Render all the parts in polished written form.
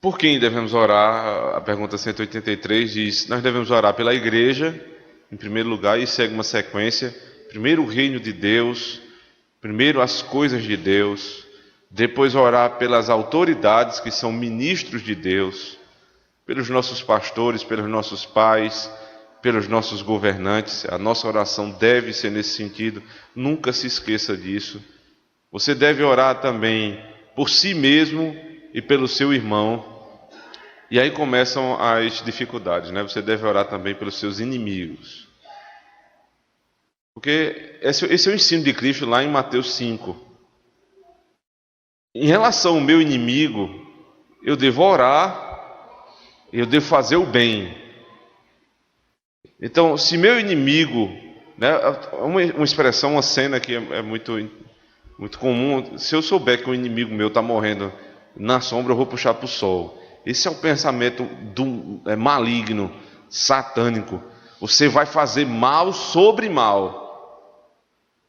Por quem devemos orar? A pergunta 183 diz: nós devemos orar pela igreja, em primeiro lugar, e segue uma sequência: primeiro o reino de Deus, primeiro as coisas de Deus, depois orar pelas autoridades que são ministros de Deus, pelos nossos pastores, pelos nossos pais, pelos nossos governantes. A nossa oração deve ser nesse sentido, nunca se esqueça disso. Você deve orar também por si mesmo e pelo seu irmão. E aí começam as dificuldades, né? Você deve orar também pelos seus inimigos. Porque esse é o ensino de Cristo lá em Mateus 5. Em relação ao meu inimigo, eu devo orar, eu devo fazer o bem. Então, se meu inimigo, né, uma expressão, uma cena que é muito comum: se eu souber que um inimigo meu está morrendo na sombra, eu vou puxar para o sol. Esse é o pensamento maligno, satânico. Você vai fazer mal sobre mal.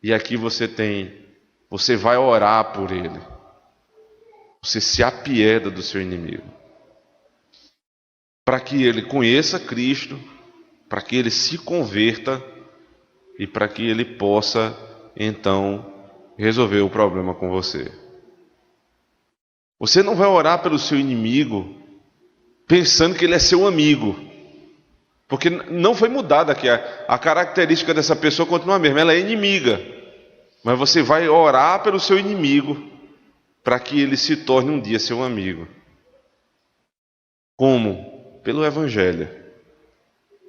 E aqui você vai orar por ele. Você se apieda do seu inimigo, para que ele conheça Cristo, para que ele se converta e para que ele possa, então, resolver o problema com você. Você não vai orar pelo seu inimigo pensando que ele é seu amigo, porque não foi mudada aqui. A característica dessa pessoa continua a mesma, ela é inimiga. Mas você vai orar pelo seu inimigo para que ele se torne um dia seu amigo. Como? Pelo Evangelho.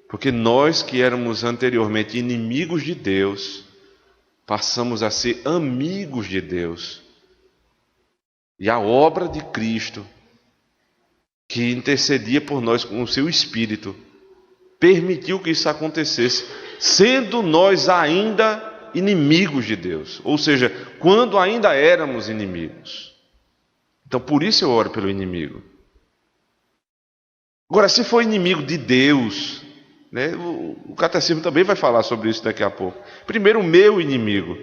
Porque nós que éramos anteriormente inimigos de Deus, passamos a ser amigos de Deus. E a obra de Cristo, que intercedia por nós com o seu Espírito, permitiu que isso acontecesse, sendo nós ainda inimigos de Deus. Ou seja, quando ainda éramos inimigos. Então, por isso eu oro pelo inimigo. Agora, se for inimigo de Deus, né, o catecismo também vai falar sobre isso daqui a pouco. Primeiro, o meu inimigo.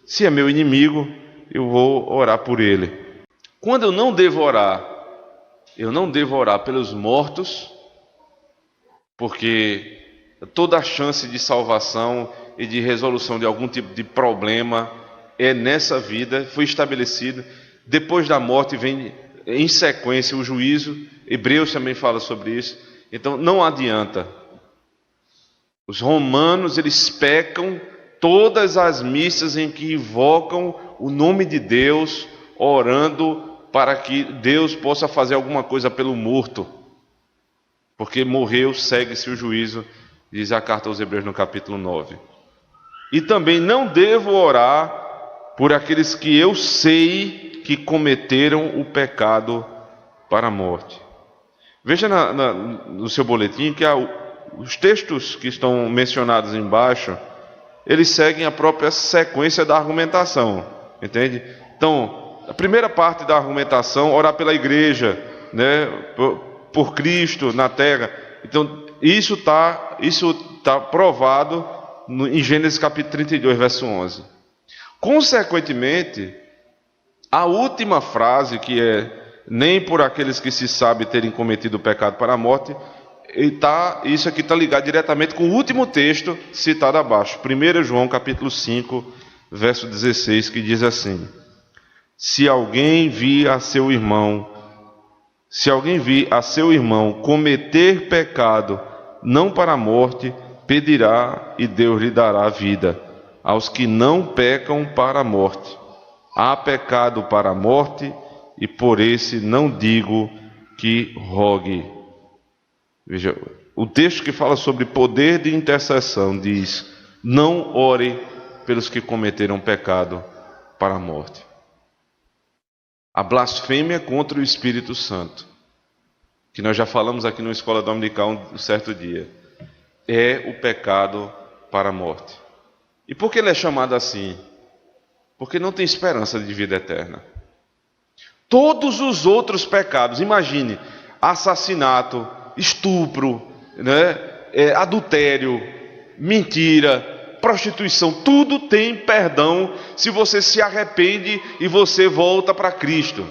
Se é meu inimigo, eu vou orar por ele. Quando eu não devo orar pelos mortos, porque toda a chance de salvação e de resolução de algum tipo de problema é nessa vida, foi estabelecido. Depois da morte vem em sequência o juízo. Hebreus também fala sobre isso. Então não adianta. Os romanos, eles pecam todas as missas em que invocam o nome de Deus, orando para que Deus possa fazer alguma coisa pelo morto. Porque morreu, segue-se o juízo, diz a carta aos Hebreus no capítulo 9. E também não devo orar por aqueles que eu sei que cometeram o pecado para a morte. Veja no seu boletim que os textos que estão mencionados embaixo, eles seguem a própria sequência da argumentação, entende? Então, a primeira parte da argumentação, orar pela igreja, né, por Cristo na terra. Então, isso tá provado em Gênesis capítulo 32, verso 11. Consequentemente, a última frase, que é: nem por aqueles que se sabe terem cometido o pecado para a morte, isso aqui está ligado diretamente com o último texto citado abaixo, 1 João capítulo 5, verso 16, que diz assim: se alguém vir a seu irmão cometer pecado, não para a morte, pedirá e Deus lhe dará vida aos que não pecam para a morte. Há pecado para a morte, e por esse não digo que rogue. Veja, o texto que fala sobre poder de intercessão diz: não ore pelos que cometeram pecado para a morte. A blasfêmia contra o Espírito Santo, que nós já falamos aqui na escola dominical um certo dia, é o pecado para a morte. E por que ele é chamado assim? Porque não tem esperança de vida eterna. Todos os outros pecados, imagine, assassinato, estupro, né, adultério, mentira, prostituição, tudo tem perdão se você se arrepende e você volta para Cristo.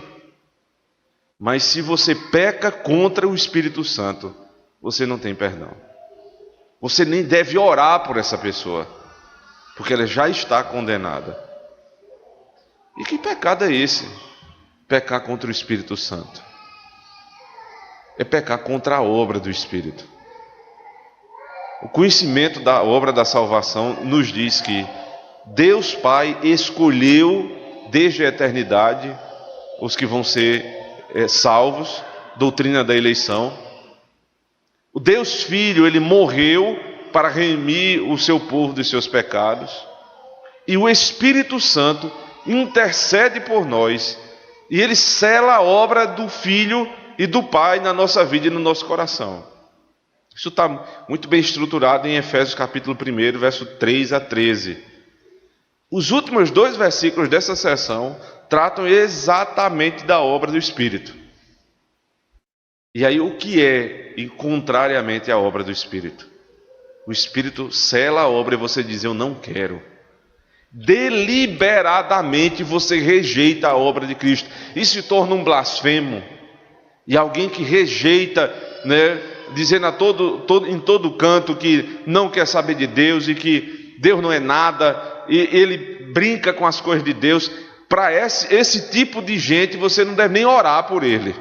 Mas se você peca contra o Espírito Santo, você não tem perdão. Você nem deve orar por essa pessoa, porque ela já está condenada. E que pecado é esse? Pecar contra o Espírito Santo. É pecar contra a obra do Espírito. O conhecimento da obra da salvação nos diz que Deus Pai escolheu desde a eternidade os que vão ser salvos, doutrina da eleição. O Deus Filho, ele morreu para remir o seu povo dos seus pecados. E o Espírito Santo intercede por nós. E ele sela a obra do Filho e do Pai na nossa vida e no nosso coração. Isso está muito bem estruturado em Efésios capítulo 1, verso 3 a 13. Os últimos 2 versículos dessa seção tratam exatamente da obra do Espírito. E aí o que é, contrariamente à obra do Espírito? O Espírito sela a obra e você diz, eu não quero. Deliberadamente você rejeita a obra de Cristo. Isso se torna um blasfemo. E alguém que rejeita, dizendo em todo canto que não quer saber de Deus e que Deus não é nada, e ele brinca com as coisas de Deus. Para esse tipo de gente, você não deve nem orar por ele.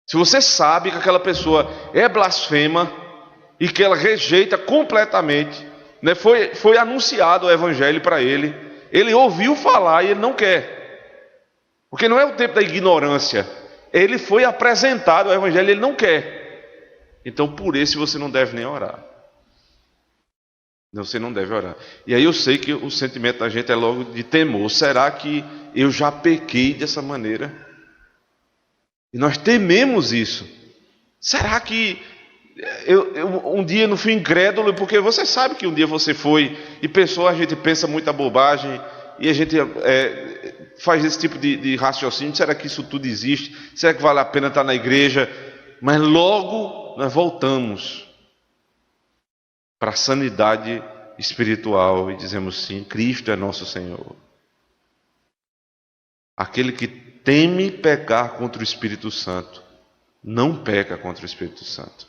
Se você sabe que aquela pessoa é blasfema e que ela rejeita completamente, foi anunciado o Evangelho para ele, ele ouviu falar e ele não quer. Porque não é o tempo da ignorância. Ele foi apresentado o Evangelho e ele não quer. Então por esse você não deve nem orar. Você não deve orar. E aí eu sei que o sentimento da gente é logo de temor. Será que eu já pequei dessa maneira? E nós tememos isso. Será que um dia não fui incrédulo? Porque você sabe que um dia você foi e pensou, a gente pensa muita bobagem e a gente faz esse tipo de raciocínio. Será que isso tudo existe? Será que vale a pena estar na igreja? Mas logo nós voltamos para a sanidade espiritual e dizemos sim, Cristo é nosso Senhor. Aquele que teme pecar contra o Espírito Santo, não peca contra o Espírito Santo.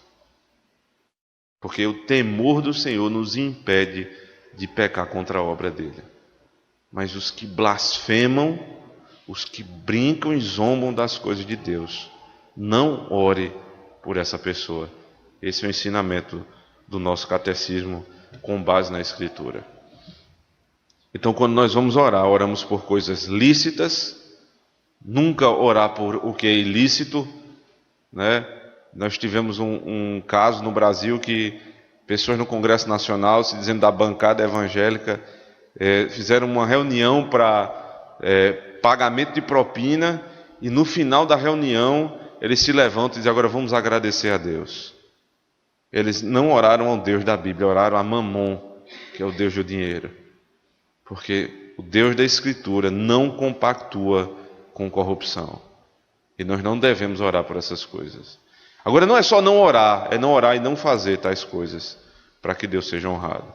Porque o temor do Senhor nos impede de pecar contra a obra dele. Mas os que blasfemam, os que brincam e zombam das coisas de Deus, não ore por essa pessoa. Esse é o ensinamento do nosso catecismo com base na Escritura. Então, quando nós vamos orar, oramos por coisas lícitas, nunca orar por o que é ilícito, Nós tivemos um caso no Brasil que pessoas no Congresso Nacional, se dizendo da bancada evangélica, fizeram uma reunião para pagamento de propina e no final da reunião eles se levantam e dizem, agora vamos agradecer a Deus. Eles não oraram ao Deus da Bíblia, oraram a Mamon, que é o Deus do dinheiro. Porque o Deus da Escritura não compactua com corrupção. E nós não devemos orar por essas coisas. Agora não é só não orar, é não orar e não fazer tais coisas, para que Deus seja honrado.